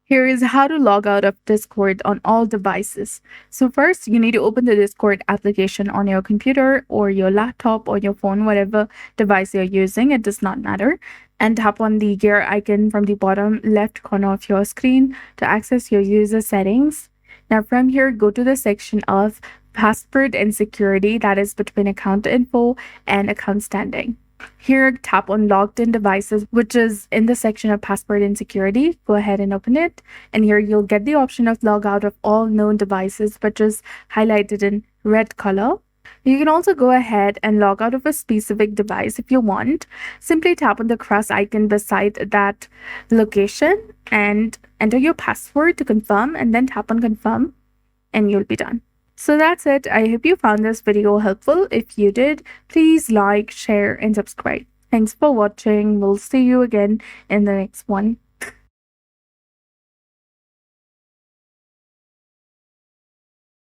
Here is how to log out of Discord on all devices. So first, you need to open the Discord application on your computer or your laptop or your phone, whatever device you're using, it does not matter. And tap on the gear icon from the bottom left corner of your screen to access your user settings. Now from here, go to the section of password and security, that is between account info and account standing. Here, tap on logged in devices, which is in the section of password and security. Go ahead and open it. And here you'll get the option of log out of all known devices, which is highlighted in red color. You can also go ahead and log out of a specific device if you want. Simply tap on the cross icon beside that location and enter your password to confirm, and then tap on confirm, and you'll be done. So that's it. I hope you found this video helpful. If you did, please like, share, and subscribe. Thanks for watching. We'll see you again in the next one.